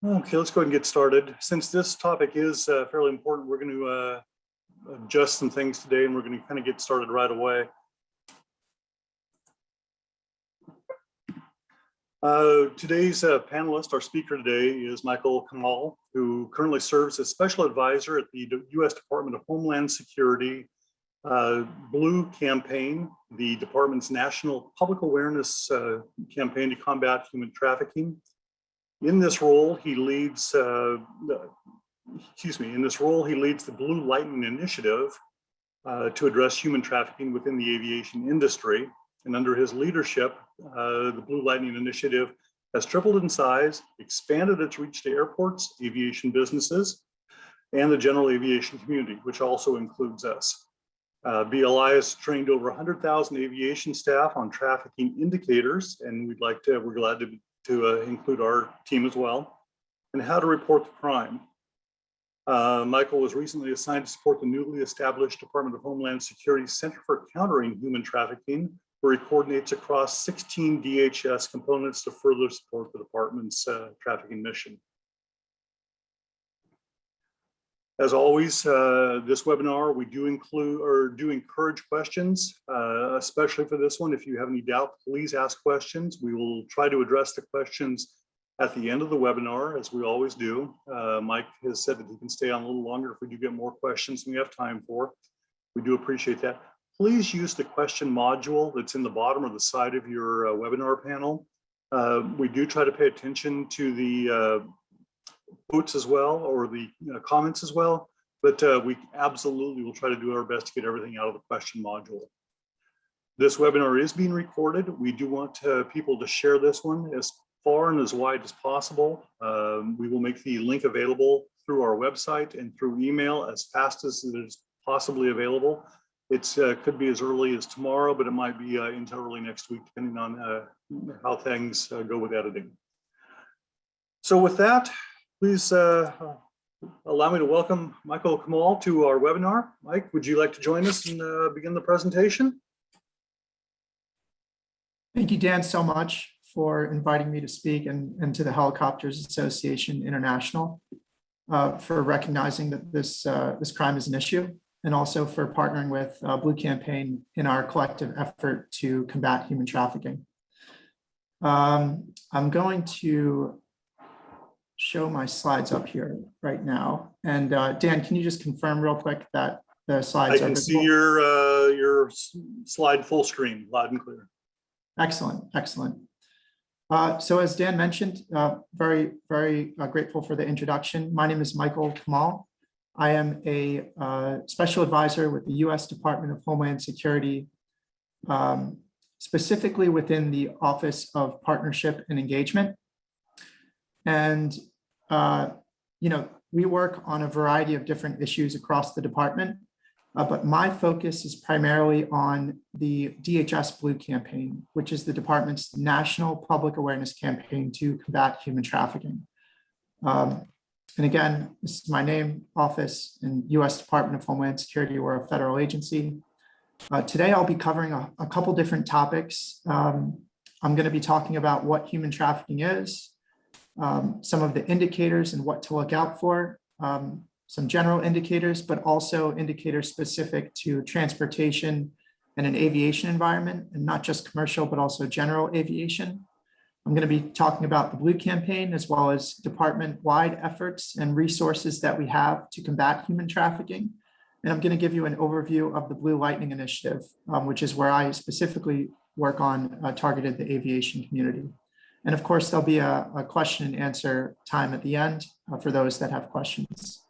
Okay, let's go ahead and get started. Since this topic is fairly important, we're going to adjust some things today, and we're going to kind of get started right away. Today's panelist, our speaker today, is Michael Camal, who currently serves as special advisor at the US Department of Homeland Security Blue Campaign, the department's national public awareness campaign to combat human trafficking. In this role, he leads the Blue Lightning Initiative to address human trafficking within the aviation industry. And under his leadership, the Blue Lightning Initiative has tripled in size, expanded its reach to airports, aviation businesses, and the general aviation community, which also includes us. BLI has trained over 100,000 aviation staff on trafficking indicators, and we're glad to include our team as well, and how to report the crime. Michael was recently assigned to support the newly established Department of Homeland Security Center for Countering Human Trafficking, where he coordinates across 16 DHS components to further support the department's trafficking mission. As always, this webinar, we do encourage questions, especially for this one. If you have any doubt, please ask questions. We will try to address the questions at the end of the webinar, as we always do. Mike has said that he can stay on a little longer if we do get more questions than we have time for. We do appreciate that. Please use the question module that's in the bottom or the side of your webinar panel. We do try to pay attention to the quotes as well, or the comments as well, but we absolutely will try to do our best to get everything out of the question module. This webinar is being recorded. We do want people to share this one as far and as wide as possible. We will make the link available through our website and through email as fast as it is possibly available. It could be as early as tomorrow, but it might be into early next week, depending on how things go with editing. So with that, please allow me to welcome Michael Camal to our webinar. Mike, would you like to join us and begin the presentation? Thank you, Dan, so much for inviting me to speak, and to the Helicopters Association International for recognizing that this crime is an issue, and also for partnering with Blue Campaign in our collective effort to combat human trafficking. I'm going to show my slides up here right now. And Dan, can you just confirm real quick that the slides I can see your slide full screen, loud and clear. Excellent, excellent. So as Dan mentioned, very grateful for the introduction. My name is Michael Camal. I am a special advisor with the US Department of Homeland Security, specifically within the Office of Partnership and Engagement. And, we work on a variety of different issues across the department, but my focus is primarily on the DHS Blue Campaign, which is the department's national public awareness campaign to combat human trafficking. And again, this is my name, office, and US Department of Homeland Security. We're a federal agency. Today, I'll be covering a couple different topics. I'm going to be talking about what human trafficking is, some of the indicators and what to look out for, some general indicators, but also indicators specific to transportation and an aviation environment, and not just commercial, but also general aviation. I'm going to be talking about the Blue Campaign, as well as department-wide efforts and resources that we have to combat human trafficking. And I'm going to give you an overview of the Blue Lightning Initiative, which is where I specifically work on targeted the aviation community. And of course, there'll be a question and answer time at the end for those that have questions.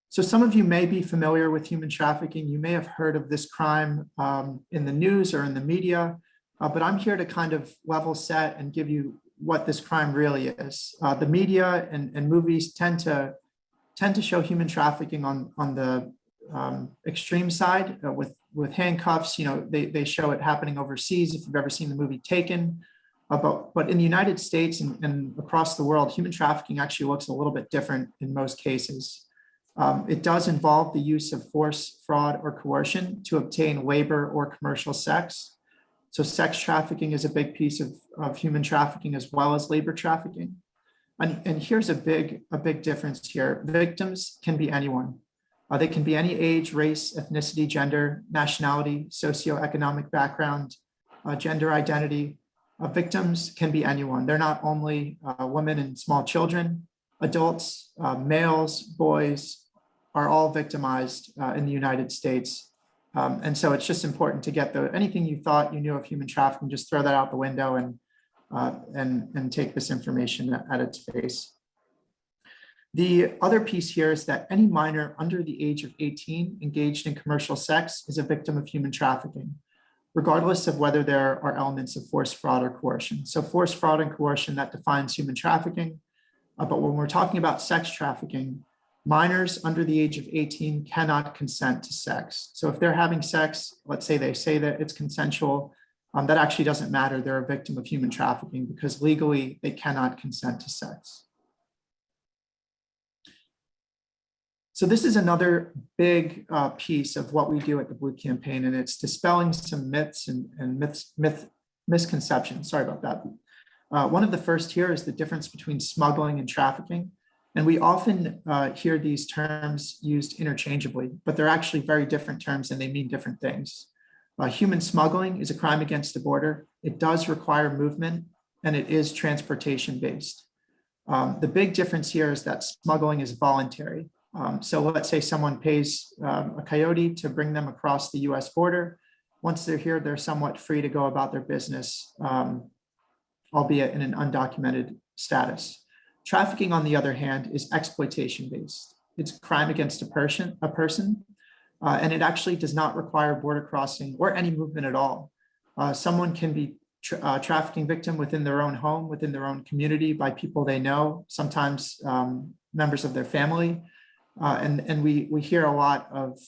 So some of you may be familiar with human trafficking. You may have heard of this crime in the news or in the media, but I'm here to kind of level set and give you what this crime really is. The media and movies tend to show human trafficking on the extreme side with handcuffs. They show it happening overseas, if you've ever seen the movie Taken. But in the United States and across the world, human trafficking actually looks a little bit different in most cases. It does involve the use of force, fraud, or coercion to obtain labor or commercial sex. So sex trafficking is a big piece of human trafficking as well as labor trafficking. And here's a big difference here. Victims can be anyone. They can be any age, race, ethnicity, gender, nationality, socioeconomic background, gender identity. Victims can be anyone. They're not only women and small children, adults, males, boys are all victimized in the United States. And so it's just important to get anything you thought you knew of human trafficking, just throw that out the window and take this information at its face. The other piece here is that any minor under the age of 18 engaged in commercial sex is a victim of human trafficking, regardless of whether there are elements of force, fraud, or coercion. So force, fraud, and coercion, that defines human trafficking. But when we're talking about sex trafficking, minors under the age of 18 cannot consent to sex. So if they're having sex, let's say they say that it's consensual, that actually doesn't matter. They're a victim of human trafficking because legally they cannot consent to sex. So this is another big piece of what we do at the Blue Campaign, and it's dispelling some myths and misconceptions. Sorry about that. One of the first here is the difference between smuggling and trafficking. And we often hear these terms used interchangeably, but they're actually very different terms and they mean different things. Human smuggling is a crime against the border. It does require movement and it is transportation based. The big difference here is that smuggling is voluntary. So let's say someone pays a coyote to bring them across the US border. Once they're here, they're somewhat free to go about their business, albeit in an undocumented status. Trafficking, on the other hand, is exploitation based. It's crime against a person, and it actually does not require border crossing or any movement at all. Someone can be a trafficking victim within their own home, within their own community, by people they know, sometimes members of their family. And we hear a lot of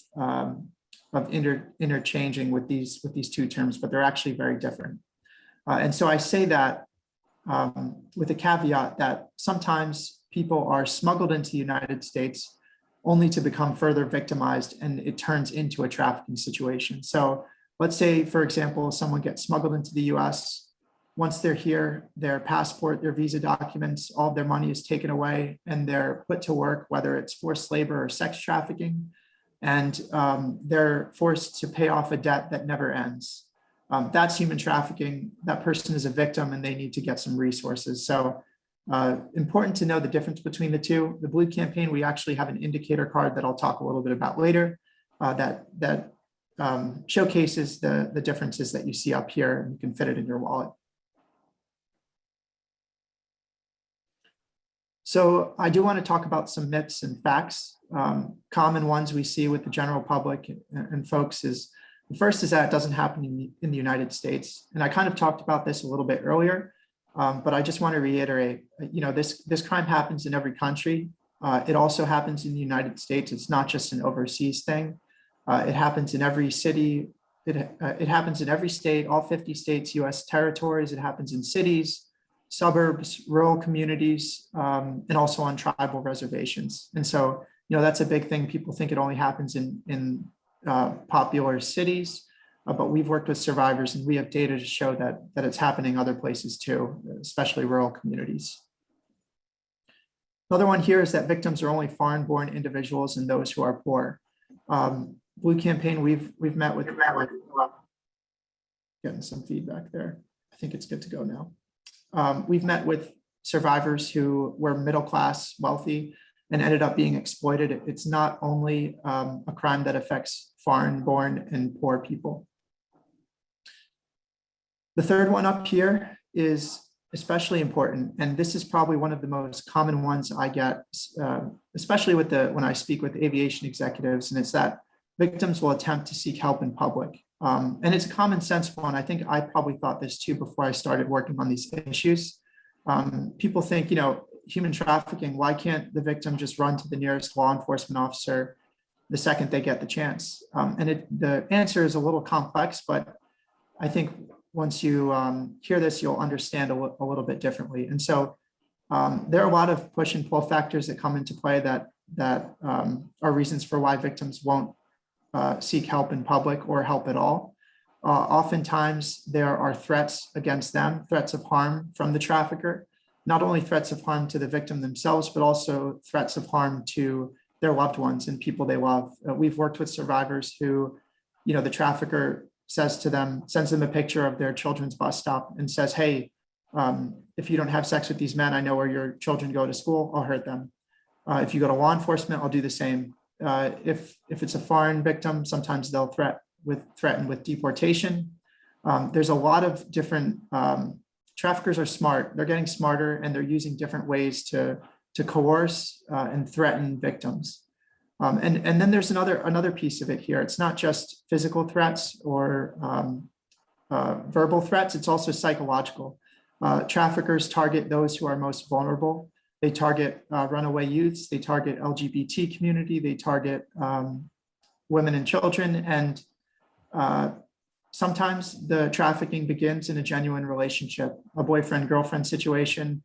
interchanging with these two terms, but they're actually very different. And so I say that with a caveat that sometimes people are smuggled into the United States only to become further victimized, and it turns into a trafficking situation. So let's say, for example, someone gets smuggled into the US. Once they're here, their passport, their visa documents, all of their money is taken away and they're put to work, whether it's forced labor or sex trafficking, and they're forced to pay off a debt that never ends. That's human trafficking. That person is a victim and they need to get some resources. So important to know the difference between the two. The Blue Campaign, we actually have an indicator card that I'll talk a little bit about later that showcases the differences that you see up here, and you can fit it in your wallet. So I do want to talk about some myths and facts. Common ones we see with the general public and folks is, the first is that it doesn't happen in the United States. And I kind of talked about this a little bit earlier, but I just want to reiterate, this crime happens in every country. It also happens in the United States. It's not just an overseas thing. It happens in every city. It happens in every state, all 50 states, US territories. It happens in cities, suburbs, rural communities, and also on tribal reservations. And so, that's a big thing. People think it only happens in popular cities, but we've worked with survivors and we have data to show that it's happening other places too, especially rural communities. Another one here is that victims are only foreign-born individuals and those who are poor. Blue Campaign, we've met with, getting some feedback there. I think it's good to go now. We've met with survivors who were middle class, wealthy, and ended up being exploited. It's not only a crime that affects foreign-born and poor people. The third one up here is especially important, and this is probably one of the most common ones I get, especially when I speak with aviation executives, and it's that victims will attempt to seek help in public. And it's a common sense one. I think I probably thought this too before I started working on these issues. People think, human trafficking, why can't the victim just run to the nearest law enforcement officer the second they get the chance? The answer is a little complex, but I think once you hear this, you'll understand a little bit differently. And so there are a lot of push and pull factors that come into play that are reasons for why victims won't seek help in public or help at all. Oftentimes there are threats against them, threats of harm from the trafficker, not only threats of harm to the victim themselves, but also threats of harm to their loved ones and people they love. We've worked with survivors who, the trafficker says to them, sends them a picture of their children's bus stop and says, hey, if you don't have sex with these men, I know where your children go to school, I'll hurt them. If you go to law enforcement, I'll do the same. If it's a foreign victim, sometimes they'll threaten with deportation. There's a lot of different, traffickers are smart. They're getting smarter and they're using different ways to coerce and threaten victims. And then there's another piece of it here. It's not just physical threats or verbal threats, it's also psychological. Traffickers target those who are most vulnerable. They target runaway youths, they target LGBT community, they target women and children, and sometimes the trafficking begins in a genuine relationship, a boyfriend-girlfriend situation,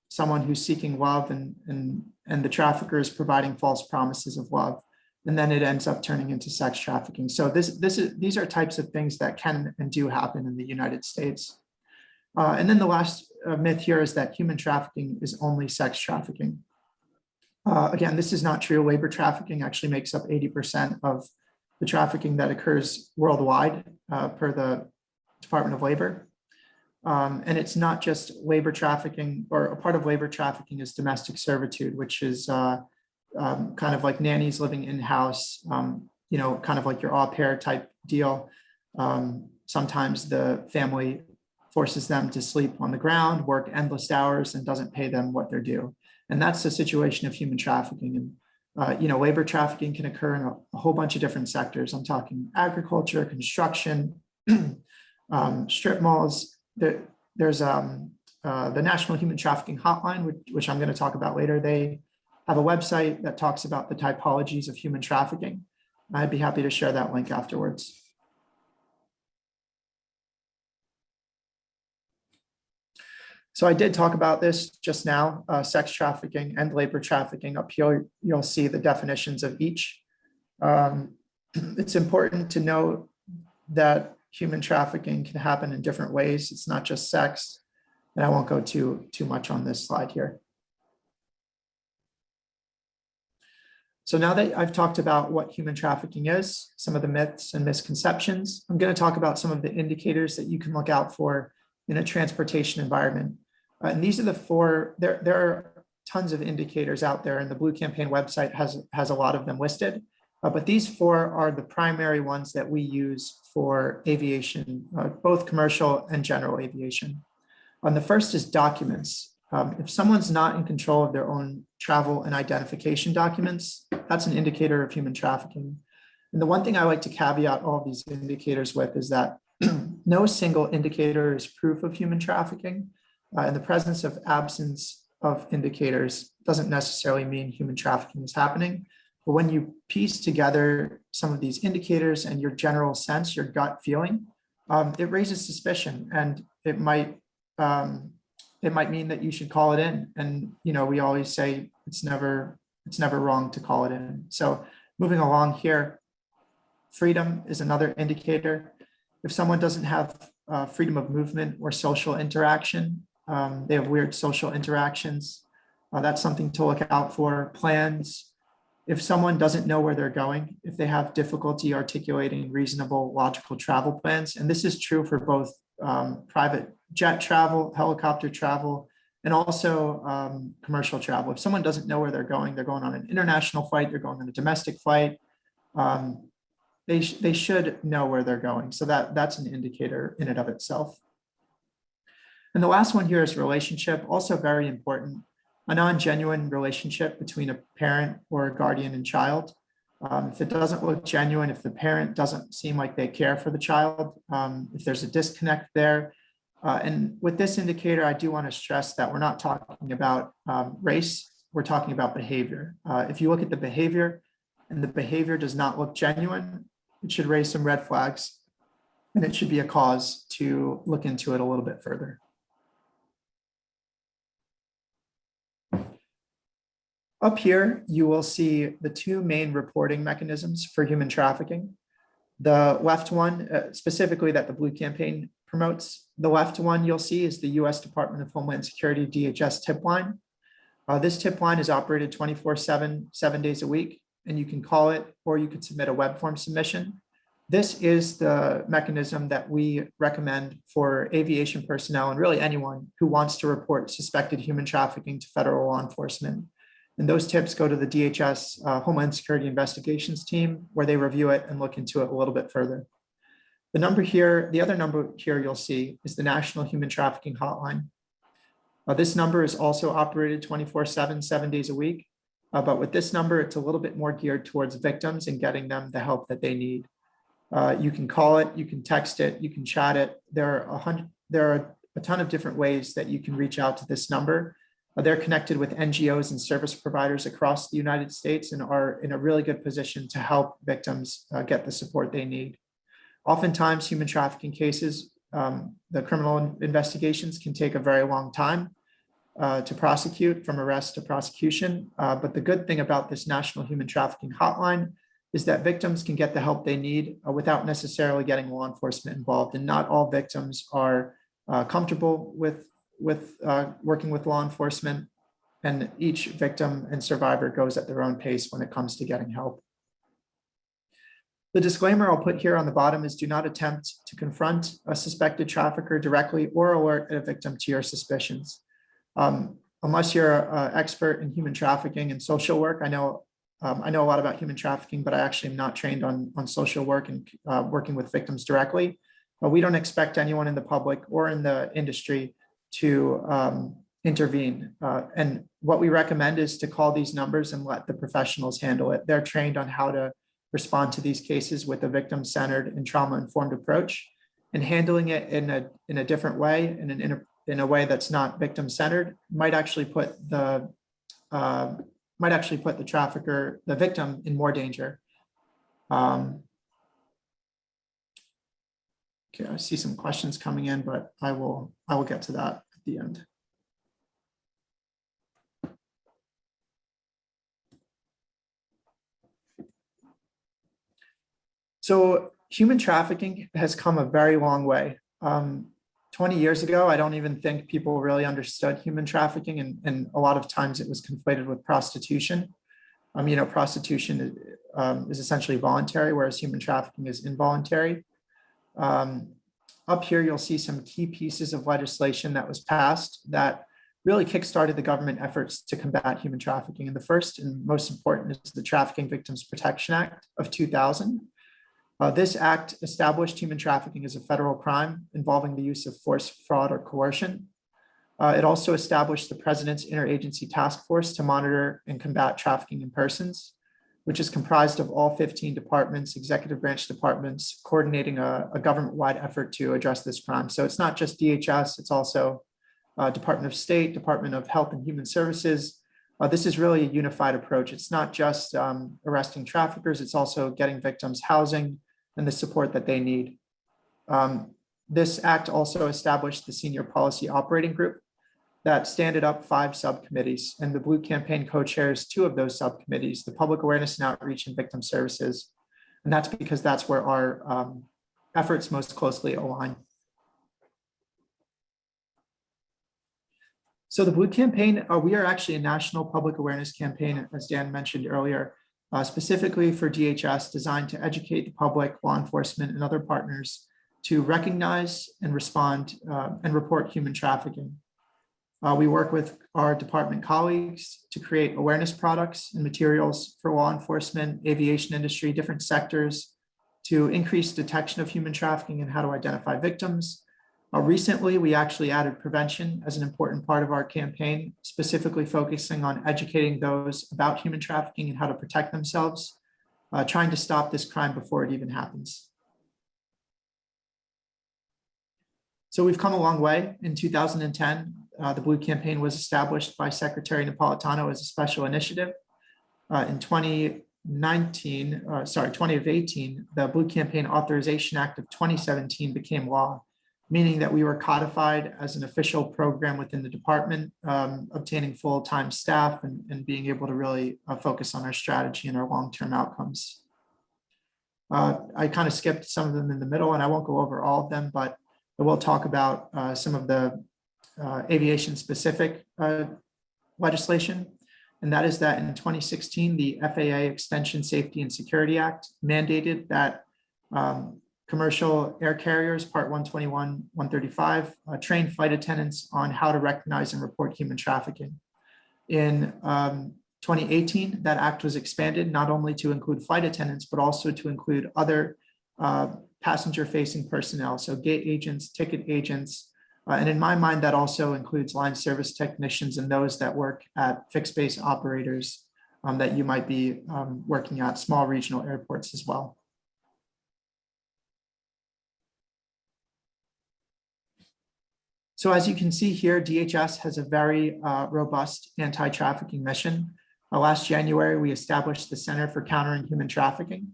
someone who's seeking love and the trafficker is providing false promises of love. And then it ends up turning into sex trafficking. So these are types of things that can and do happen in the United States. And then the last myth here is that human trafficking is only sex trafficking. Again, this is not true. Labor trafficking actually makes up 80% of the trafficking that occurs worldwide per the Department of Labor. And it's not just labor trafficking, or a part of labor trafficking is domestic servitude, which is kind of like nannies living in-house, kind of like your au pair type deal. Sometimes the family forces them to sleep on the ground, work endless hours, and doesn't pay them what they're due. And that's the situation of human trafficking. And labor trafficking can occur in a whole bunch of different sectors. I'm talking agriculture, construction, strip malls. There's the National Human Trafficking Hotline, which I'm going to talk about later. They have a website that talks about the typologies of human trafficking. I'd be happy to share that link afterwards. So I did talk about this just now, sex trafficking and labor trafficking. Up here, you'll see the definitions of each. It's important to know that human trafficking can happen in different ways. It's not just sex, and I won't go too much on this slide here. So now that I've talked about what human trafficking is, some of the myths and misconceptions, I'm going to talk about some of the indicators that you can look out for in a transportation environment. And these are the four, there are tons of indicators out there, and the Blue Campaign website has a lot of them listed. But these four are the primary ones that we use for aviation, both commercial and general aviation. The first is documents. If someone's not in control of their own travel and identification documents, that's an indicator of human trafficking. And the one thing I like to caveat all of these indicators with is that no single indicator is proof of human trafficking. And the presence of absence of indicators doesn't necessarily mean human trafficking is happening. But when you piece together some of these indicators and your general sense, your gut feeling, it raises suspicion, and it might mean that you should call it in. And we always say it's never wrong to call it in. So moving along here, freedom is another indicator. If someone doesn't have freedom of movement or social interaction, they have weird social interactions, that's something to look out for. Plans. If someone doesn't know where they're going, if they have difficulty articulating reasonable, logical travel plans, and this is true for both private jet travel, helicopter travel, and also commercial travel. If someone doesn't know where they're going on an international flight, they're going on a domestic flight, they should know where they're going. So that's an indicator in and of itself. And the last one here is relationship, also very important. A non-genuine relationship between a parent or a guardian and child. If it doesn't look genuine, if the parent doesn't seem like they care for the child, if there's a disconnect there. And with this indicator, I do want to stress that we're not talking about race, we're talking about behavior. If you look at the behavior and the behavior does not look genuine, it should raise some red flags, and it should be a cause to look into it a little bit further. Up here, you will see the two main reporting mechanisms for human trafficking. The left one, specifically that the Blue Campaign promotes, the left one you'll see is the US Department of Homeland Security DHS tip line. This tip line is operated 24/7, 7 days a week, and you can call it or you can submit a web form submission. This is the mechanism that we recommend for aviation personnel and really anyone who wants to report suspected human trafficking to federal law enforcement. And those tips go to the DHS Homeland Security Investigations team, where they review it and look into it a little bit further. The number here, the other number here you'll see is the National Human Trafficking Hotline. This number is also operated 24/7, 7 days a week. But with this number, it's a little bit more geared towards victims and getting them the help that they need. You can call it, you can text it, you can chat it. There are a ton of different ways that you can reach out to this number. They're connected with NGOs and service providers across the United States and are in a really good position to help victims get the support they need. Oftentimes, human trafficking cases, the criminal investigations can take a very long time to prosecute, from arrest to prosecution. But the good thing about this National Human Trafficking Hotline is that victims can get the help they need without necessarily getting law enforcement involved. And not all victims are comfortable with working with law enforcement, and each victim and survivor goes at their own pace when it comes to getting help. The disclaimer I'll put here on the bottom is do not attempt to confront a suspected trafficker directly or alert a victim to your suspicions. Unless you're an expert in human trafficking and social work, I know a lot about human trafficking, but I actually am not trained on social work and working with victims directly. But we don't expect anyone in the public or in the industry to intervene. And what we recommend is to call these numbers and let the professionals handle it. They're trained on how to respond to these cases with a victim-centered and trauma-informed approach, and handling it in a different way, in a way that's not victim-centered, might actually put the trafficker, the victim, in more danger. Okay, I see some questions coming in, but I will get to that at the end. So human trafficking has come a very long way. 20 years ago, I don't even think people really understood human trafficking, and a lot of times it was conflated with prostitution. Prostitution is essentially voluntary, whereas human trafficking is involuntary. Up here, you'll see some key pieces of legislation that was passed that really kickstarted the government efforts to combat human trafficking. And the first and most important is the Trafficking Victims Protection Act of 2000. This act established human trafficking as a federal crime involving the use of force, fraud, or coercion. It also established the President's Interagency Task Force to monitor and combat trafficking in persons, which is comprised of all 15 departments, executive branch departments, coordinating a government-wide effort to address this crime. So it's not just DHS, it's also Department of State, Department of Health and Human Services. This is really a unified approach. It's not just arresting traffickers, it's also getting victims housing and the support that they need. This act also established the Senior Policy Operating Group that standed up 5 subcommittees, and the Blue Campaign co-chairs 2 of those subcommittees, the Public Awareness and Outreach and Victim Services. And that's because that's where our efforts most closely align. So the Blue Campaign, we are actually a national public awareness campaign, as Dan mentioned earlier, specifically for DHS, designed to educate the public, law enforcement, and other partners to recognize and respond and report human trafficking. We work with our department colleagues to create awareness products and materials for law enforcement, aviation industry, different sectors, to increase detection of human trafficking and how to identify victims. Recently, we actually added prevention as an important part of our campaign, specifically focusing on educating those about human trafficking and how to protect themselves, trying to stop this crime before it even happens. So we've come a long way. In 2010, the Blue Campaign was established by Secretary Napolitano as a special initiative. In 2018, the Blue Campaign Authorization Act of 2017 became law, meaning that we were codified as an official program within the department, obtaining full-time staff and being able to really focus on our strategy and our long-term outcomes. I kind of skipped some of them in the middle, and I won't go over all of them, but I will talk about some of the aviation-specific legislation. And that is that in 2016, the FAA Extension Safety and Security Act mandated that commercial air carriers, Part 121, 135, train flight attendants on how to recognize and report human trafficking. In 2018, that act was expanded not only to include flight attendants, but also to include other passenger-facing personnel, so gate agents, ticket agents, and in my mind, that also includes line service technicians and those that work at fixed base operators that you might be working at small regional airports as well. So as you can see here, DHS has a very robust anti-trafficking mission. Last January, we established the Center for Countering Human Trafficking.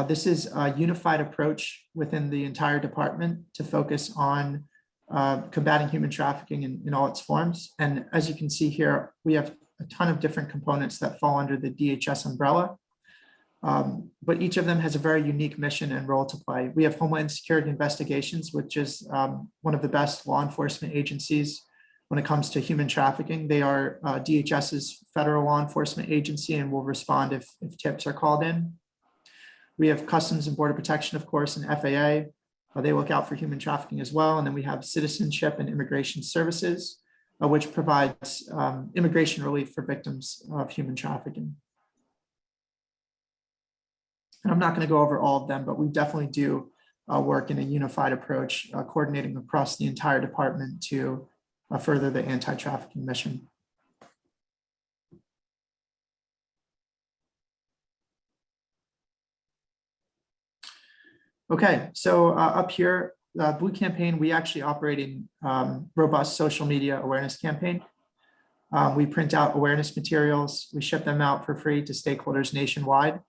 This is a unified approach within the entire department to focus on combating human trafficking in all its forms. And as you can see here, we have a ton of different components that fall under the DHS umbrella, but each of them has a very unique mission and role to play. We have Homeland Security Investigations, which is one of the best law enforcement agencies when it comes to human trafficking. They are DHS's federal law enforcement agency and will respond if tips are called in. We have Customs and Border Protection, of course, and FAA. They look out for human trafficking as well. And then we have Citizenship and Immigration Services, which provides immigration relief for victims of human trafficking. And I'm not going to go over all of them, but we definitely do work in a unified approach, coordinating across the entire department to further the anti-trafficking mission. Okay, so up here, Blue Campaign, we actually operate a robust social media awareness campaign. We print out awareness materials. We ship them out for free to stakeholders nationwide.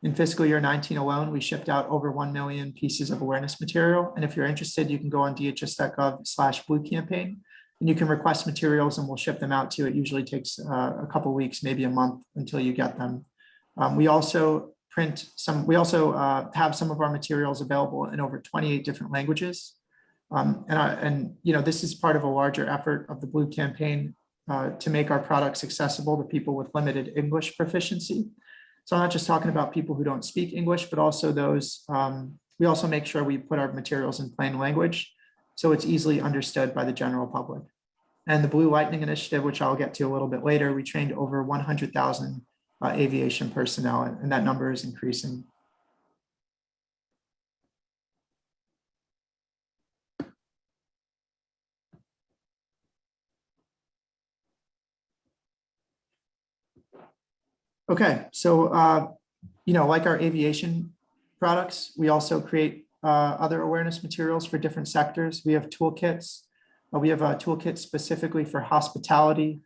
In fiscal year 19 alone, we shipped out over 1 million pieces of awareness material. And if you're interested, you can go on dhs.gov/Blue Campaign, and you can request materials and we'll ship them out to you. It usually takes a couple of weeks, maybe a month until you get them. We also have some of our materials available in over 28 different languages. And you know, this is part of a larger effort of the Blue Campaign to make our products accessible to people with limited English proficiency. So I'm not just talking about people who don't speak English, but also those, we also make sure we put our materials in plain language so it's easily understood by the general public. And the Blue Lightning Initiative, which I'll get to a little bit later, we trained over 100,000 aviation personnel, and that number is increasing. Okay, so you know, like our aviation products, we also create other awareness materials for different sectors. We have toolkits. We have a toolkit specifically for hospitality.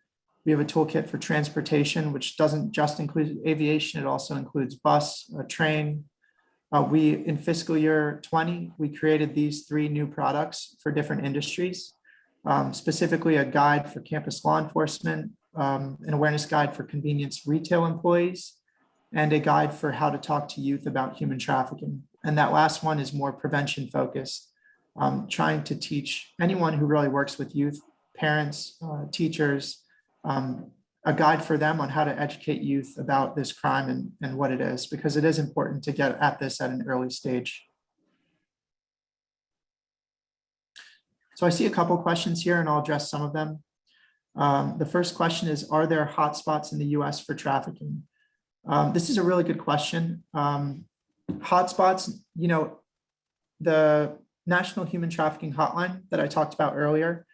We have a toolkit for transportation, which doesn't just include aviation, it also includes bus, train. In fiscal year 20, we created these 3 new products for different industries, specifically a guide for campus law enforcement, an awareness guide for convenience retail employees, and a guide for how to talk to youth about human trafficking. And that last one is more prevention focused, trying to teach anyone who really works with youth, parents, teachers, a guide for them on how to educate youth about this crime and what it is, because it is important to get at this at an early stage. So I see a couple questions here and I'll address some of them. The first question is, are there hotspots in the US for trafficking? This is a really good question. Hotspots, you know, the National Human Trafficking Hotline that I talked about earlier,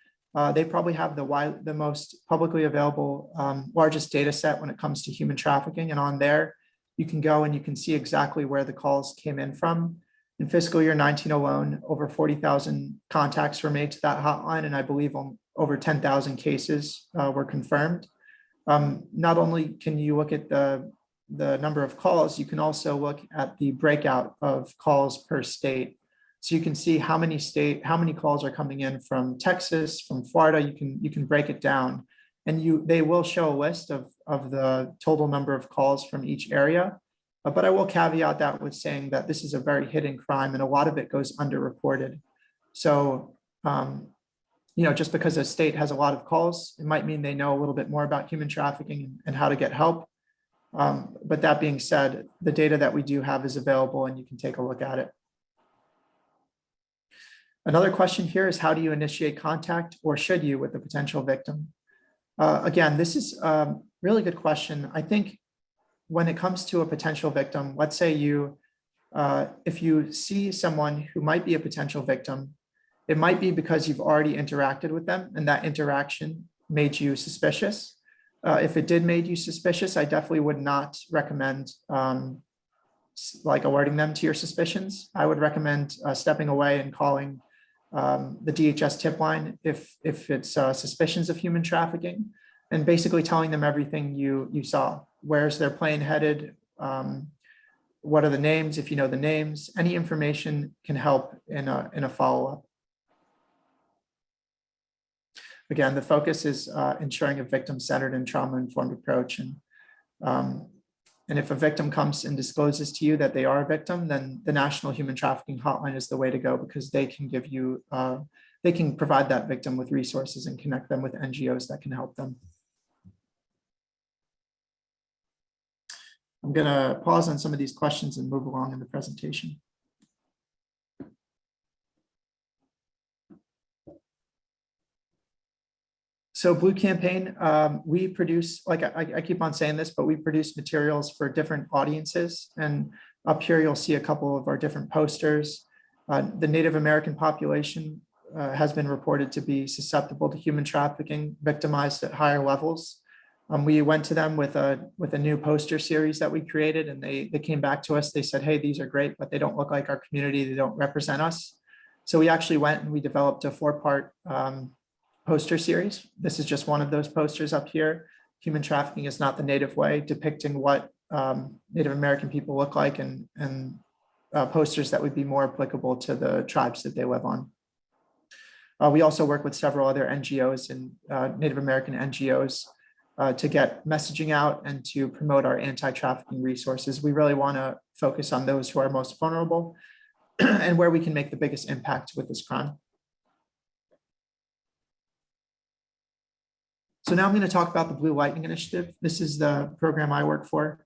they probably have the most publicly available, largest data set when it comes to human trafficking. And on there, you can go and you can see exactly where the calls came in from. In fiscal year 19 alone, over 40,000 contacts were made to that hotline, and I believe over 10,000 cases were confirmed. Not only can you look at the number of calls, you can also look at the breakout of calls per state. So you can see how many calls are coming in from Texas, from Florida. You can break it down, and they will show a list of the total number of calls from each area. But I will caveat that with saying that this is a very hidden crime and a lot of it goes underreported. So, just because a state has a lot of calls, it might mean they know a little bit more about human trafficking and how to get help. But that being said, the data that we do have is available and you can take a look at it. Another question here is, how do you initiate contact, or should you, with the potential victim? Again, this is a really good question. I think when it comes to a potential victim, let's say if you see someone who might be a potential victim, it might be because you've already interacted with them and that interaction made you suspicious. If it did make you suspicious, I definitely would not recommend alerting them to your suspicions. I would recommend stepping away and calling the DHS tip line if it's suspicions of human trafficking, and basically telling them everything you saw. Where's their plane headed? What are the names? If you know the names, any information can help in a follow-up. Again, the focus is ensuring a victim-centered and trauma-informed approach. And if a victim comes and discloses to you that they are a victim, then the National Human Trafficking Hotline is the way to go, because they can give you, they can provide that victim with resources and connect them with NGOs that can help them. I'm going to pause on some of these questions and move along in the presentation. So Blue Campaign, we produce, like I keep on saying this, but we produce materials for different audiences. And up here, you'll see a couple of our different posters. The Native American population has been reported to be susceptible to human trafficking, victimized at higher levels. We went to them with a new poster series that we created, and they came back to us. They said, hey, these are great, but they don't look like our community. They don't represent us. So we actually went and we developed a 4-part poster series. This is just one of those posters up here. Human Trafficking is Not the Native Way, depicting what Native American people look like, and posters that would be more applicable to the tribes that they live on. We also work with several other NGOs and Native American NGOs to get messaging out and to promote our anti-trafficking resources. We really want to focus on those who are most vulnerable and where we can make the biggest impact with this crime. So now I'm going to talk about the Blue Lightning Initiative. This is the program I work for.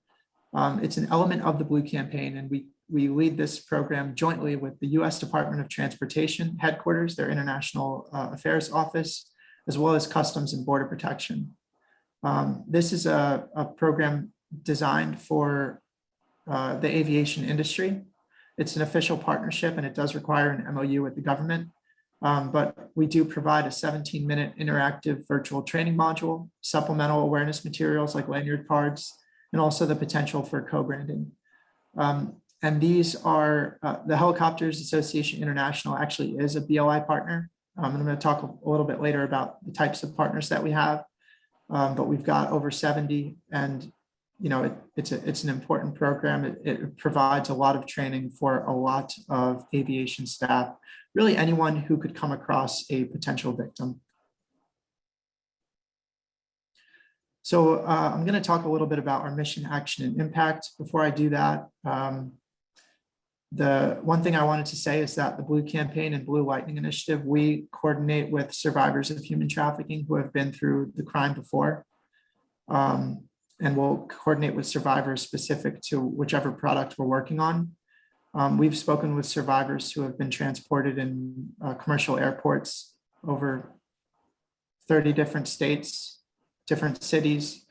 It's an element of the Blue Campaign, and we lead this program jointly with the US Department of Transportation headquarters, their International Affairs Office, as well as Customs and Border Protection. This is a program designed for the aviation industry. It's an official partnership, and it does require an MOU with the government. But we do provide a 17-minute interactive virtual training module, supplemental awareness materials like lanyard cards, and also the potential for co-branding. And these are, the Helicopters Association International actually is a BLI partner. And I'm going to talk a little bit later about the types of partners that we have. But we've got over 70, and it's an important program. It provides a lot of training for a lot of aviation staff, really anyone who could come across a potential victim. So I'm going to talk a little bit about our mission, action, and impact. Before I do that, the one thing I wanted to say is that the Blue Campaign and Blue Lightning Initiative, we coordinate with survivors of human trafficking who have been through the crime before. And we'll coordinate with survivors specific to whichever product we're working on. We've spoken with survivors who have been transported in commercial airports over 30 different states, different cities,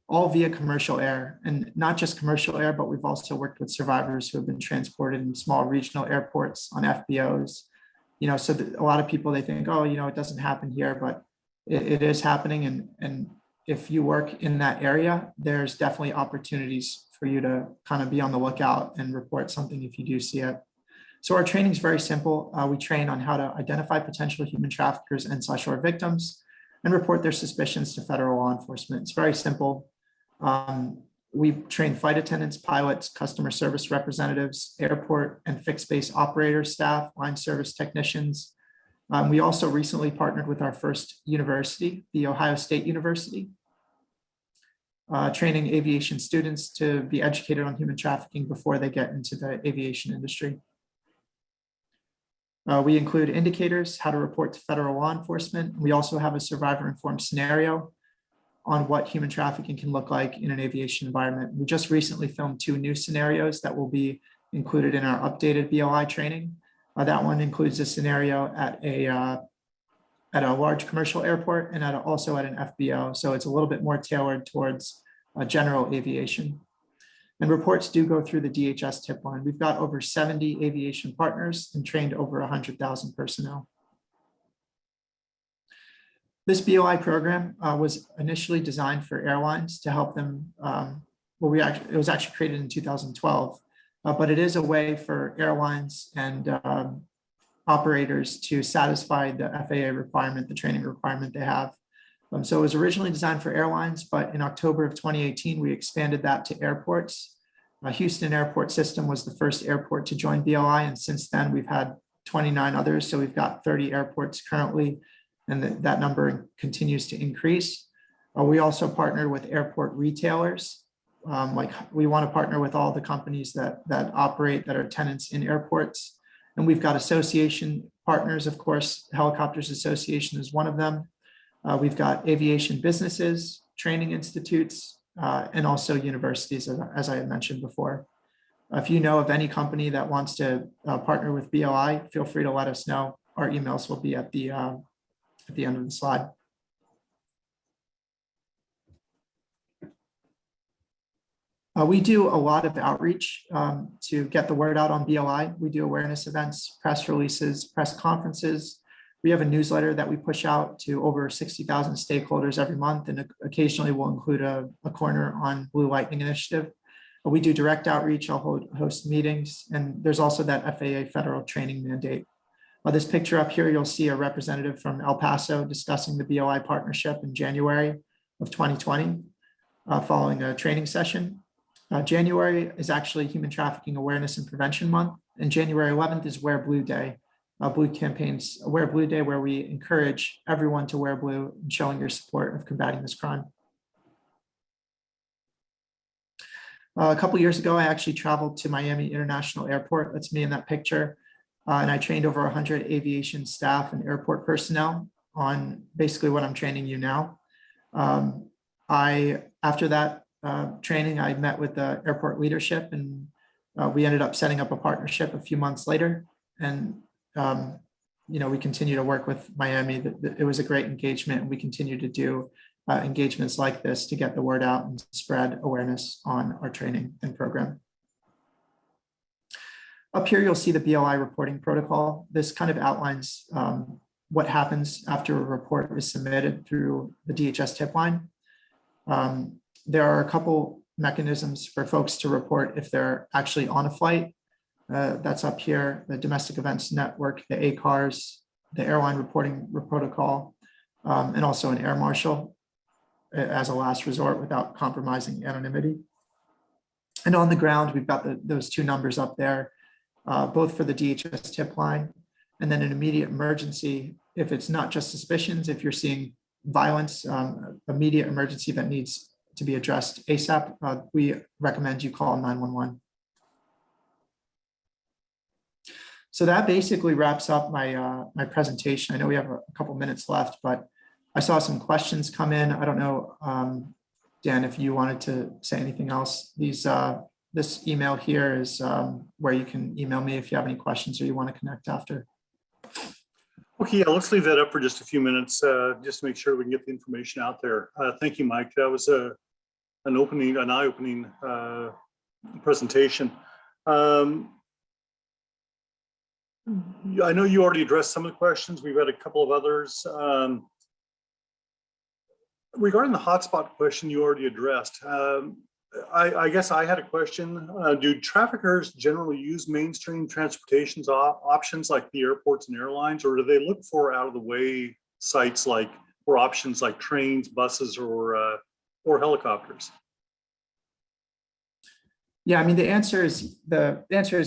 all via commercial air, and not just commercial air, but we've also worked with survivors who have been transported in small regional airports on FBOs. So a lot of people, they think, oh, it doesn't happen here, but it is happening. And if you work in that area, there's definitely opportunities for you to kind of be on the lookout and report something if you do see it. So our training is very simple. We train on how to identify potential human traffickers and/or victims and report their suspicions to federal law enforcement. It's very simple. We train flight attendants, pilots, customer service representatives, airport and fixed base operator staff, line service technicians. We also recently partnered with our first university, the Ohio State University. training aviation students to be educated on human trafficking before they get into the aviation industry. We include indicators, how to report to federal law enforcement. We also have a survivor-informed scenario on what human trafficking can look like in an aviation environment. We just recently filmed 2 new scenarios that will be included in our updated BOI training. That one includes a scenario at a large commercial airport and also at an FBO. So it's a little bit more tailored towards general aviation. And reports do go through the DHS tip line. We've got over 70 aviation partners and trained over 100,000 personnel. This BOI program was initially designed for airlines to help them. It was actually created in 2012, but it is a way for airlines and operators to satisfy the FAA requirement, the training requirement they have. So it was originally designed for airlines, but in October of 2018, we expanded that to airports. Houston Airport System was the first airport to join BOI, and since then we've had 29 others. So we've got 30 airports currently, and that number continues to increase. We also partner with airport retailers. Like we want to partner with all the companies that operate, that are tenants in airports. And we've got association partners, of course, Helicopters Association is one of them. We've got aviation businesses, training institutes, and also universities, as I had mentioned before. If you know of any company that wants to partner with BOI, feel free to let us know. Our emails will be at the end of the slide. We do a lot of outreach to get the word out on BOI. We do awareness events, press releases, press conferences. We have a newsletter that we push out to over 60,000 stakeholders every month, and occasionally we'll include a corner on Blue Lightning Initiative. We do direct outreach, I'll host meetings, and there's also that FAA federal training mandate. This picture up here, you'll see a representative from El Paso discussing the BOI partnership in January of 2020, following a training session. January is actually Human Trafficking Awareness and Prevention Month, and January 11th is Wear Blue Day. Blue Campaign's Wear Blue Day, where we encourage everyone to wear blue and showing your support of combating this crime. A couple years ago, I actually traveled to Miami International Airport. That's me in that picture. And I trained over 100 aviation staff and airport personnel on basically what I'm training you now. After that training, I met with the airport leadership, and we ended up setting up a partnership a few months later. And we continue to work with Miami. It was a great engagement, and we continue to do engagements like this to get the word out and spread awareness on our training and program. Up here, you'll see the BOI reporting protocol. This kind of outlines what happens after a report is submitted through the DHS tip line. There are a couple mechanisms for folks to report if they're actually on a flight. That's up here, the Domestic Events Network, the ACARS, the Airline Reporting Protocol, and also an air marshal as a last resort without compromising anonymity. And on the ground, we've got those 2 numbers up there, both for the DHS tip line, and then an immediate emergency. If it's not just suspicions, if you're seeing violence, immediate emergency that needs to be addressed ASAP, we recommend you call 911. So that basically wraps up my my presentation. I know we have a couple minutes left, but I saw some questions come in. I don't know, Dan, if you wanted to say anything else. This email here is where you can email me if you have any questions or you want to connect after. Okay, yeah, let's leave that up for just a few minutes, just to make sure we can get the information out there. Thank you, Mike. That was an eye-opening presentation. I know you already addressed some of the questions. We've had a couple of others. Regarding the hotspot question you already addressed, I guess I had a question. Do traffickers generally use mainstream transportation options like the airports and airlines, or do they look for out-of-the-way sites or options like trains, buses, or helicopters? Yeah, I mean, the answer is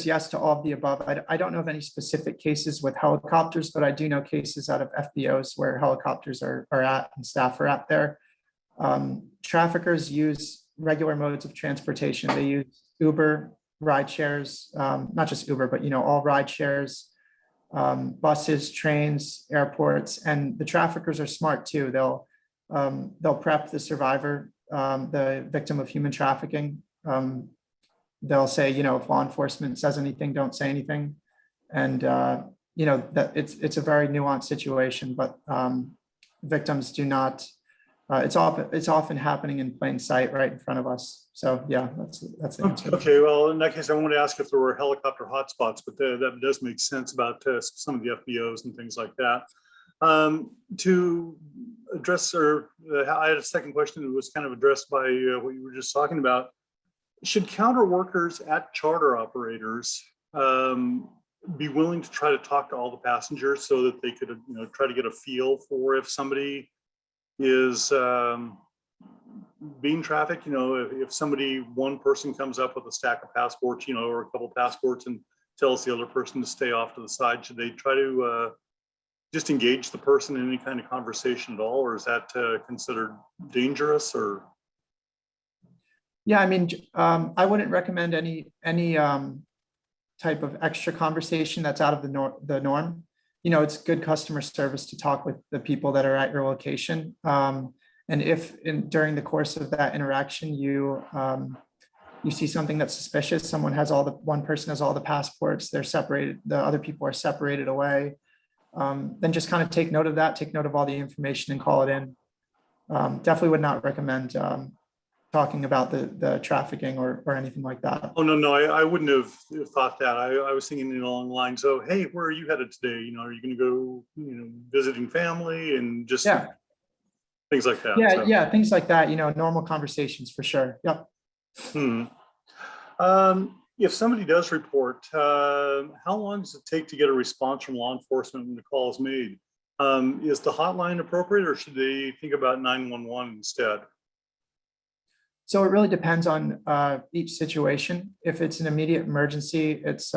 yes to all of the above. I don't know of any specific cases with helicopters, but I do know cases out of FBOs where helicopters are at and staff are at there. Traffickers use regular modes of transportation. They use Uber, ride shares, not just Uber, but all ride shares, buses, trains, airports, and the traffickers are smart too. They'll prep the survivor, the victim of human trafficking. They'll say, if law enforcement says anything, don't say anything, and that it's a very nuanced situation, but victims do not. It's often happening in plain sight, right in front of us. So yeah, that's the answer. Okay, well, in that case, I wanted to ask if there were helicopter hotspots, but that does make sense about some of the FBOs and things like that. To address, I had a second question that was kind of addressed by what you were just talking about. Should counter workers at charter operators be willing to try to talk to all the passengers so that they could, try to get a feel for if somebody is being trafficked? If one person comes up with a stack of passports, or a couple of passports and tells the other person to stay off to the side, should they try to just engage the person in any kind of conversation at all, or is that considered dangerous? Or yeah, I mean, I wouldn't recommend any type of extra conversation that's out of the norm. It's good customer service to talk with the people that are at your location. And if during the course of that interaction, you see something that's suspicious, one person has all the passports, they're separated, the other people are separated away, then just kind of take note of that, take note of all the information and call it in. Definitely would not recommend talking about the trafficking or anything like that. Oh, no, I wouldn't have thought that. I was thinking along the line. So, hey, where are you headed today? Are you going to go, visiting family and just things like that? Yeah, yeah, things like that. Normal conversations for sure. Yep. If somebody does report, how long does it take to get a response from law enforcement when the call is made? Is the hotline appropriate, or should they think about 911 instead? So it really depends on each situation. If it's an immediate emergency, it's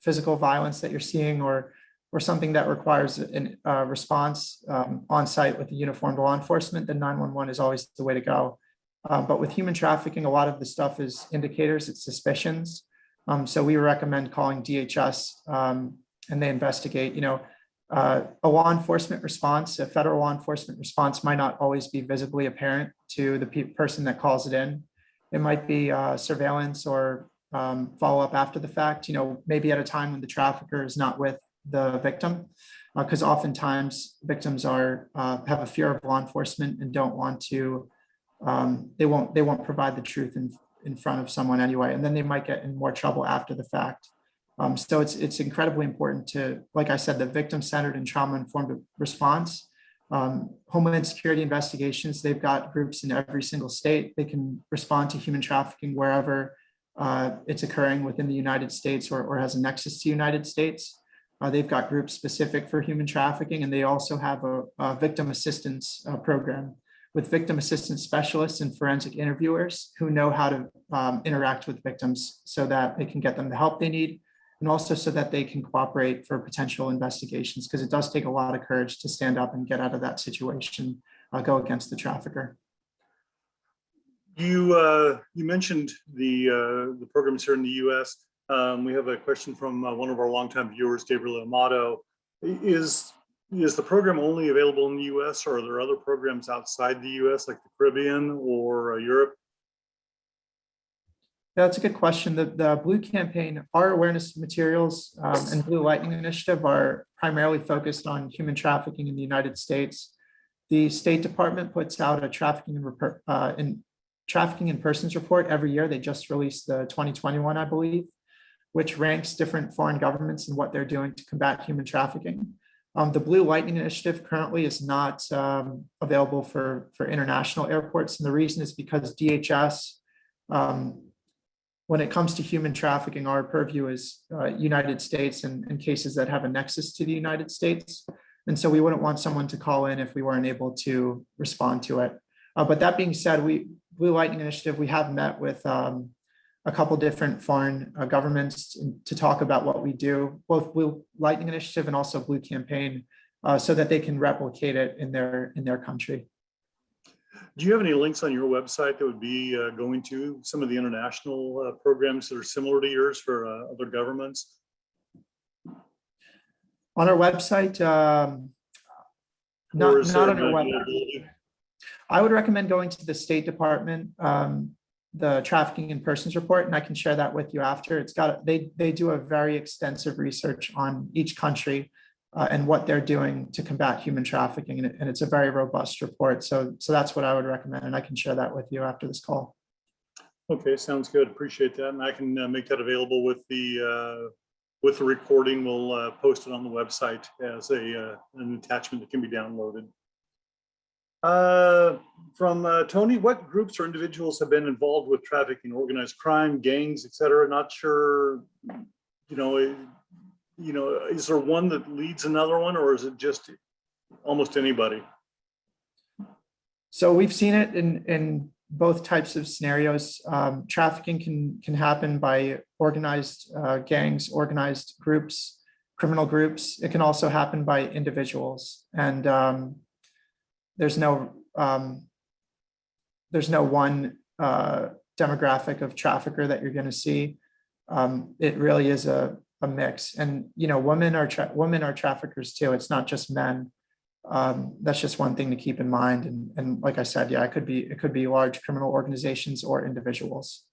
physical violence that you're seeing, or something that requires a response on site with a uniformed law enforcement, then 911 is always the way to go. But with human trafficking, a lot of the stuff is indicators, it's suspicions. So we recommend calling DHS and they investigate. A law enforcement response, a federal law enforcement response might not always be visibly apparent to the person that calls it in. It might be surveillance or follow-up after the fact, maybe at a time when the trafficker is not with the victim, because oftentimes victims have a fear of law enforcement and don't want to, they won't provide the truth in front of someone anyway, and then they might get in more trouble after the fact. So it's incredibly important to, like I said, the victim-centered and trauma-informed response. Homeland Security investigations, they've got groups in every single state. They can respond to human trafficking wherever it's occurring within the United States or has a nexus to the United States. They've got groups specific for human trafficking, and they also have a victim assistance program with victim assistance specialists and forensic interviewers who know how to interact with victims so that they can get them the help they need, and also so that they can cooperate for potential investigations, because it does take a lot of courage to stand up and get out of that situation, go against the trafficker. You mentioned the programs here in the US. We have a question from one of our longtime viewers, Gabriel Amato. Is the program only available in the US, or are there other programs outside the US, like the Caribbean or Europe? That's a good question. The Blue Campaign, our awareness materials and Blue Lightning Initiative are primarily focused on human trafficking in the United States. The State Department puts out a trafficking in persons report every year. They just released the 2021, I believe, which ranks different foreign governments and what they're doing to combat human trafficking. The Blue Lightning Initiative currently is not available for international airports. And the reason is because DHS, when it comes to human trafficking, our purview is United States and cases that have a nexus to the United States. And so we wouldn't want someone to call in if we weren't able to respond to it. But that being said, Blue Lightning Initiative, we have met with a couple different foreign governments to talk about what we do, both Blue Lightning Initiative and also Blue Campaign, so that they can replicate it in their country. Do you have any links on your website that would be going to some of the international programs that are similar to yours for other governments? On our website, Or is not there on our website. availability? I would recommend going to the State Department, the Trafficking in Persons report, and I can share that with you after. It's got, they do a very extensive research on each country and what they're doing to combat human trafficking, and it's a very robust report. So that's what I would recommend, and I can share that with you after this call. Okay, sounds good. Appreciate that, and I can make that available with the recording. We'll post it on the website as an attachment that can be downloaded. From Tony, what groups or individuals have been involved with trafficking, organized crime, gangs, etc.? Not sure, is there one that leads another one, or is it just almost anybody? So we've seen it in both types of scenarios. Trafficking can happen by organized gangs, organized groups, criminal groups. It can also happen by individuals, and there's no one demographic of trafficker that you're going to see. It really is a mix, and women are traffickers too. It's not just men. That's just one thing to keep in mind. And like I said, yeah, it could be large criminal organizations or individuals.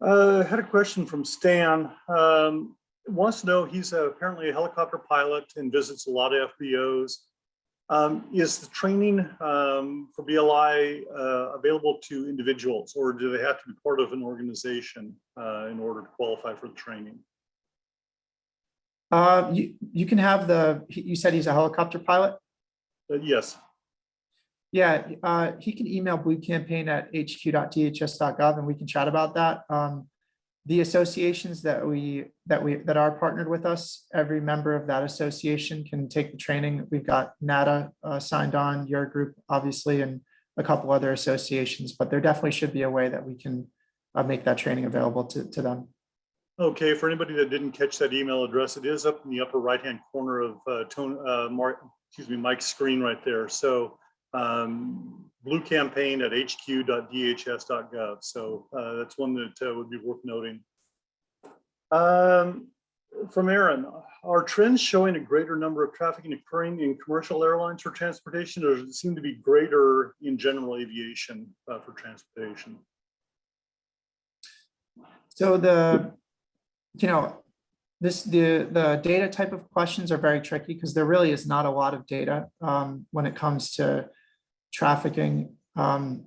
I had a question from Stan. Wants to know, he's apparently a helicopter pilot and visits a lot of FBOs. Is the training for BLI available to individuals, or do they have to be part of an organization in order to qualify for the training? You can have you said he's a helicopter pilot? Yes. Yeah, he can email Blue Campaign at hq.dhs.gov and we can chat about that. The associations that are partnered with us, every member of that association can take the training. We've got NATA signed on, your group, obviously, and a couple other associations, but there definitely should be a way that we can make that training available to them. Okay, for anybody that didn't catch that email address, it is up in the upper right-hand corner of Mike's screen right there. So Blue Campaign at hq.dhs.gov. So that's one that would be worth noting. From Aaron, are trends showing a greater number of trafficking occurring in commercial airlines for transportation, or does it seem to be greater in general aviation for transportation? So the data type of questions are very tricky because there really is not a lot of data when it comes to trafficking. And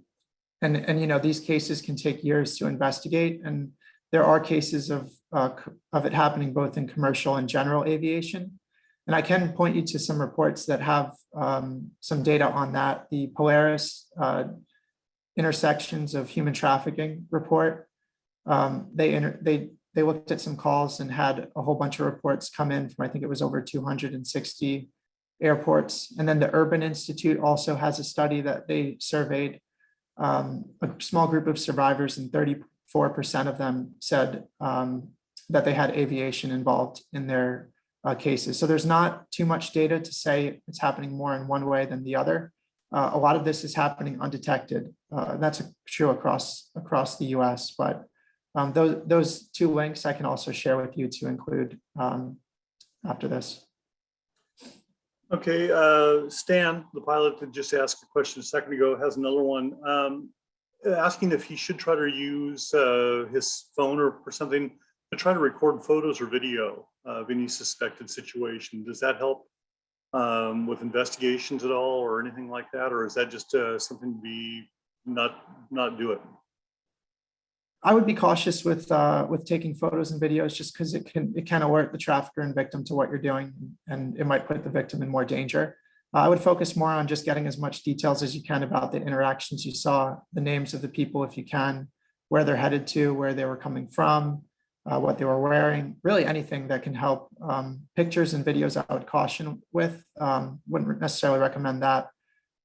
these cases can take years to investigate. And there are cases of it happening both in commercial and general aviation. And I can point you to some reports that have some data on that. The Polaris Intersections of Human Trafficking report, they looked at some calls and had a whole bunch of reports come in from, I think it was over 260 airports. And then the Urban Institute also has a study that they surveyed a small group of survivors, and 34% of them said that they had aviation involved in their cases. So there's not too much data to say it's happening more in one way than the other. A lot of this is happening undetected. That's true across the US, but those two links I can also share with you to include after this. Okay, Stan, the pilot that just asked a question a second ago, has another one asking if he should try to use his phone or something to try to record photos or video of any suspected situation. Does that help with investigations at all or anything like that? Or is that just something to be not do it? I would be cautious with taking photos and videos just because it can alert the trafficker and victim to what you're doing, and it might put the victim in more danger. I would focus more on just getting as much details as you can about the interactions you saw, the names of the people if you can, where they're headed to, where they were coming from, what they were wearing, really anything that can help. Pictures and videos I would caution with, wouldn't necessarily recommend that,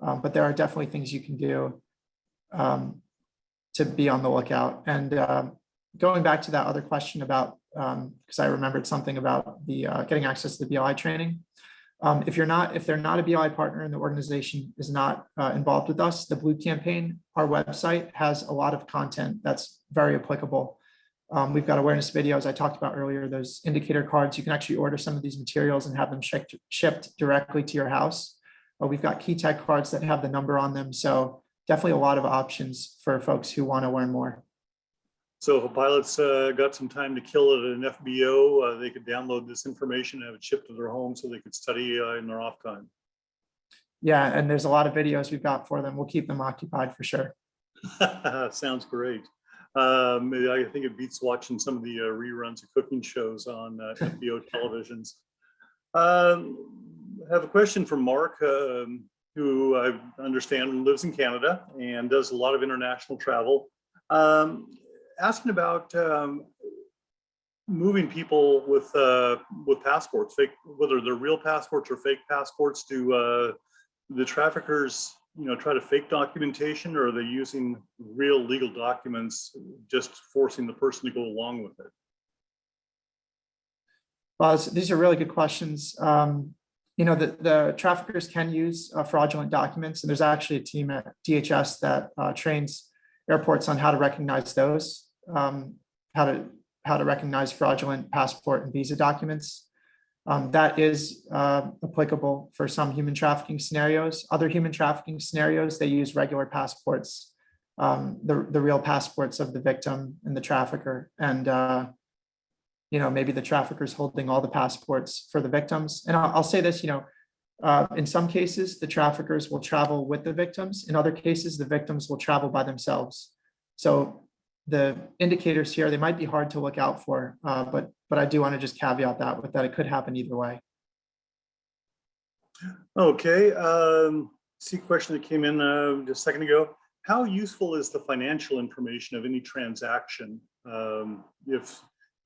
but there are definitely things you can do to be on the lookout. And going back to that other question about, because I remembered something about the getting access to the BLI training. If they're not a BLI partner and the organization is not involved with us, the Blue Campaign, our website has a lot of content that's very applicable. We've got awareness videos I talked about earlier, those indicator cards. You can actually order some of these materials and have them shipped directly to your house. We've got key tag cards that have the number on them. So definitely a lot of options for folks who want to learn more. So if a pilot's got some time to kill at an FBO, they could download this information and have it shipped to their home so they could study in their off time. Yeah, and there's a lot of videos we've got for them. We'll keep them occupied for sure. Sounds great. I think it beats watching some of the reruns of cooking shows on FBO televisions. I have a question from Mark, who I understand lives in Canada and does a lot of international travel. Asking about moving people with passports, whether they're real passports or fake passports. Do the traffickers, try to fake documentation, or are they using real legal documents, just forcing the person to go along with it? Well, these are really good questions. The traffickers can use fraudulent documents, and there's actually a team at DHS that trains airports on how to recognize those, how to recognize fraudulent passport and visa documents. That is applicable for some human trafficking scenarios. Other human trafficking scenarios, they use regular passports, the real passports of the victim and the trafficker. And, maybe the trafficker's holding all the passports for the victims. And I'll say this, in some cases, the traffickers will travel with the victims. In other cases, the victims will travel by themselves. So the indicators here, they might be hard to look out for, but I do want to just caveat that with that it could happen either way. Okay, see a question that came in just a second ago. How useful is the financial information of any transaction?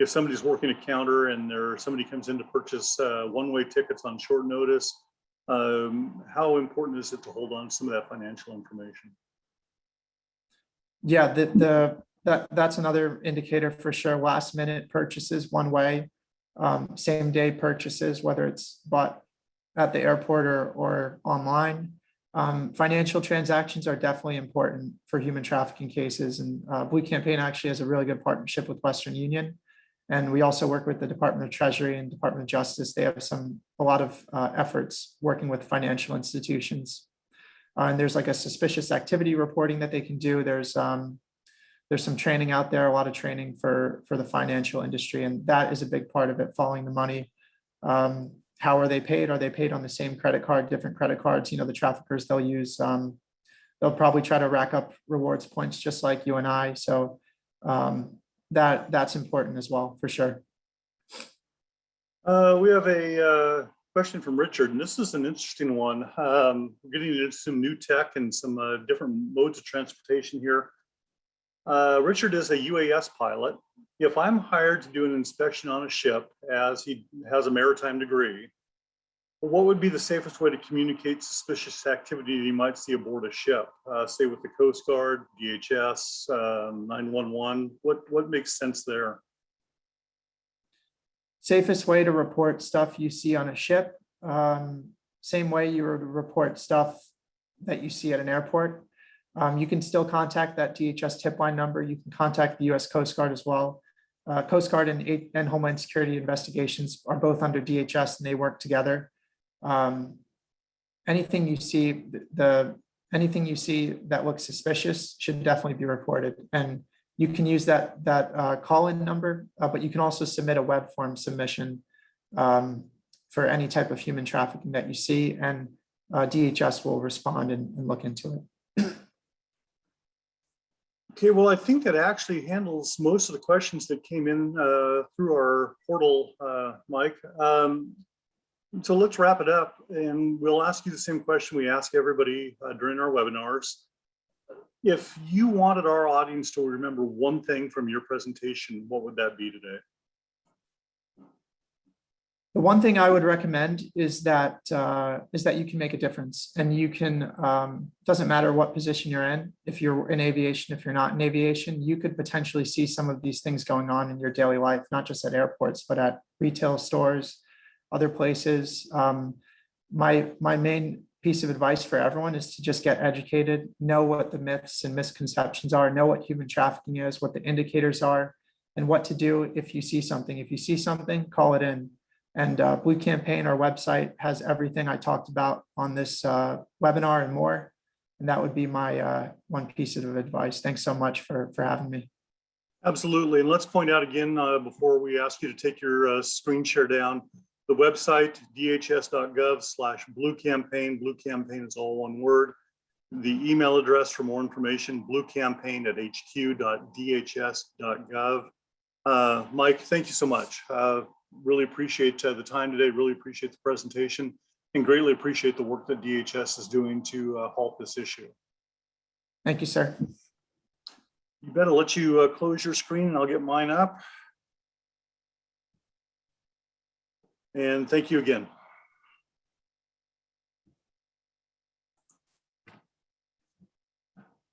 If somebody's working a counter and somebody comes in to purchase one-way tickets on short notice, how important is it to hold on to some of that financial information? Yeah, that's another indicator for sure. Last minute purchases one way, same day purchases, whether it's bought at the airport or online. Financial transactions are definitely important for human trafficking cases. And Blue Campaign actually has a really good partnership with Western Union. And we also work with the Department of Treasury and Department of Justice. They have a lot of efforts working with financial institutions. And there's like a suspicious activity reporting that they can do. There's some training out there, a lot of training for the financial industry. And that is a big part of it, following the money. How are they paid? Are they paid on the same credit card, different credit cards? The traffickers, they'll probably try to rack up rewards points just like you and I. So that's important as well, for sure. We have a question from Richard, and this is an interesting one. We're getting into some new tech and some different modes of transportation here. Richard is a UAS pilot. If I'm hired to do an inspection on a ship, as he has a maritime degree, what would be the safest way to communicate suspicious activity that you might see aboard a ship, say with the Coast Guard, DHS, 911? What makes sense there? Safest way to report stuff you see on a ship, same way you would report stuff that you see at an airport. You can still contact that DHS tip line number. You can contact the US Coast Guard as well. Coast Guard and Homeland Security investigations are both under DHS, and they work together. Anything you see that looks suspicious should definitely be reported. And you can use that call-in number, but you can also submit a web form submission for any type of human trafficking that you see, and DHS will respond and look into it. Okay, well, I think that actually handles most of the questions that came in through our portal, Mike. So let's wrap it up, and we'll ask you the same question we ask everybody during our webinars. If you wanted our audience to remember one thing from your presentation, what would that be today? The one thing I would recommend is that you can make a difference, and you can, doesn't matter what position you're in. If you're in aviation, if you're not in aviation, you could potentially see some of these things going on in your daily life, not just at airports, but at retail stores, other places. my main piece of advice for everyone is to just get educated, know what the myths and misconceptions are, know what human trafficking is, what the indicators are, and what to do if you see something. If you see something, call it in. And Blue Campaign, our website, has everything I talked about on this webinar and more. And that would be my one piece of advice. Thanks so much for having me. Absolutely. And let's point out again, before we ask you to take your screen share down, the website, dhs.gov/Blue Campaign. Blue Campaign is all one word. The email address for more information, bluecampaign@hq.dhs.gov. Mike, thank you so much. Really appreciate the time today, really appreciate the presentation, and greatly appreciate the work that DHS is doing to halt this issue. Thank you, sir. You better let you close your screen and I'll get mine up. And thank you again.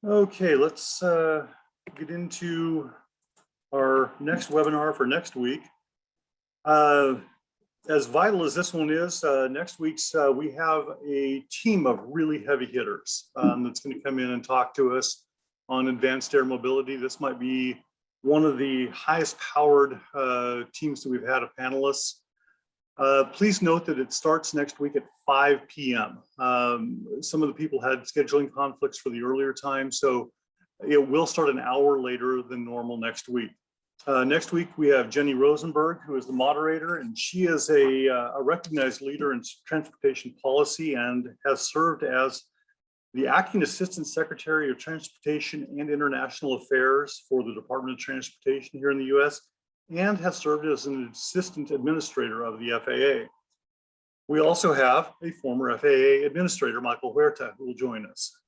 Okay, let's get into our next webinar for next week. As vital as this one is, next week's we have a team of really heavy hitters that's going to come in and talk to us on advanced air mobility. This might be one of the highest powered teams that we've had of panelists. Please note that it starts next week at 5 p.m. Some of the people had scheduling conflicts for the earlier time, so it will start an hour later than normal next week. Next week, we have Jenny Rosenberg, who is the moderator, and she is a recognized leader in transportation policy and has served as the Acting Assistant Secretary of Transportation and International Affairs for the Department of Transportation here in the US, and has served as an Assistant Administrator of the FAA. We also have a former FAA Administrator, Michael Huerta, who will join us.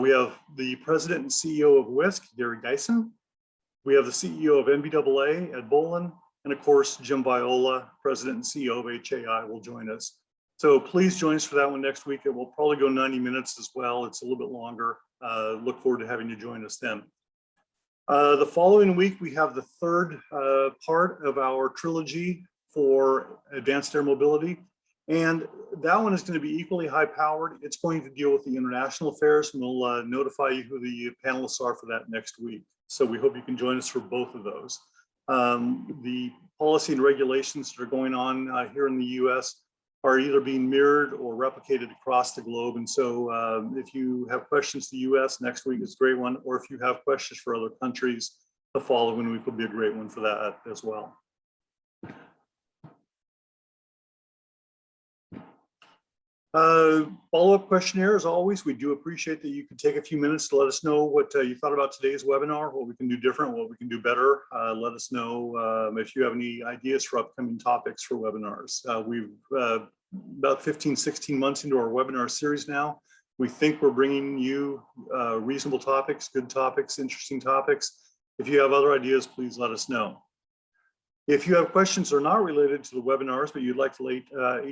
We have the President and CEO of WISC, Gary Geisen. We have the CEO of NBAA, Ed Bolin, and of course, Jim Viola, President and CEO of HAI, will join us. So please join us for that one next week. It will probably go 90 minutes as well. It's a little bit longer. Look forward to having you join us then. The following week, we have the third part of our trilogy for advanced air mobility. And that one is going to be equally high powered. It's going to deal with the international affairs, and we'll notify you who the panelists are for that next week. So we hope you can join us for both of those. The policy and regulations that are going on here in the US are either being mirrored or replicated across the globe. And so if you have questions to the US, next week is a great one. Or if you have questions for other countries, the following week will be a great one for that as well. Follow-up questionnaire, as always. We do appreciate that you can take a few minutes to let us know what you thought about today's webinar, what we can do different, what we can do better. Let us know if you have any ideas for upcoming topics for webinars. We've about 15, 16 months into our webinar series now. We think we're bringing you reasonable topics, good topics, interesting topics. If you have other ideas, please let us know. If you have questions that are not related to the webinars, but you'd like to let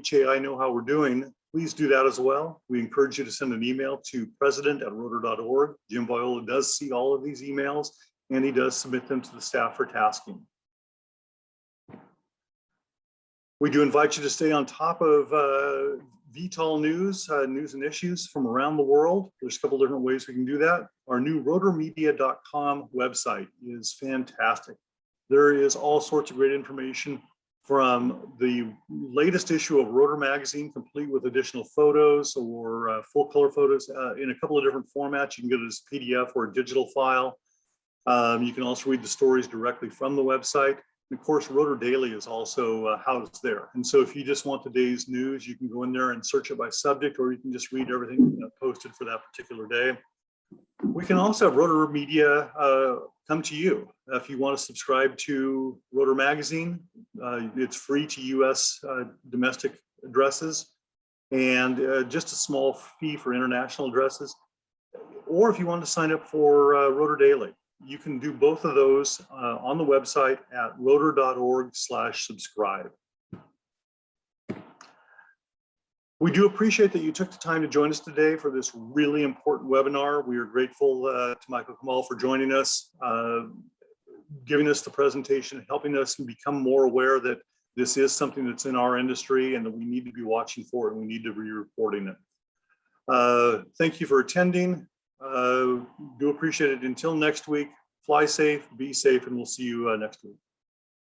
HAI know how we're doing, please do that as well. We encourage you to send an email to president@rotor.org. Jim Viola does see all of these emails, and he does submit them to the staff for tasking. We do invite you to stay on top of VTOL news, news and issues from around the world. There's a couple different ways we can do that. Our new rotormedia.com website is fantastic. There is all sorts of great information from the latest issue of Rotor magazine, complete with additional photos or full color photos in a couple of different formats. You can get it as PDF or a digital file. You can also read the stories directly from the website. And of course, Rotor Daily is also housed there. And so if you just want the day's news, you can go in there and search it by subject, or you can just read everything posted for that particular day. We can also have Rotor Media come to you. If you want to subscribe to Rotor Magazine, it's free to US domestic addresses and just a small fee for international addresses. Or if you want to sign up for Rotor Daily, you can do both of those on the website at rotor.org/subscribe. We do appreciate that you took the time to join us today for this really important webinar. We are grateful to Michael Camal for joining us, giving us the presentation, helping us become more aware that This is something that's in our industry and that we need to be watching for, and we need to be reporting it. Thank you for attending. Do appreciate it. Until next week, fly safe, be safe, and we'll see you next week.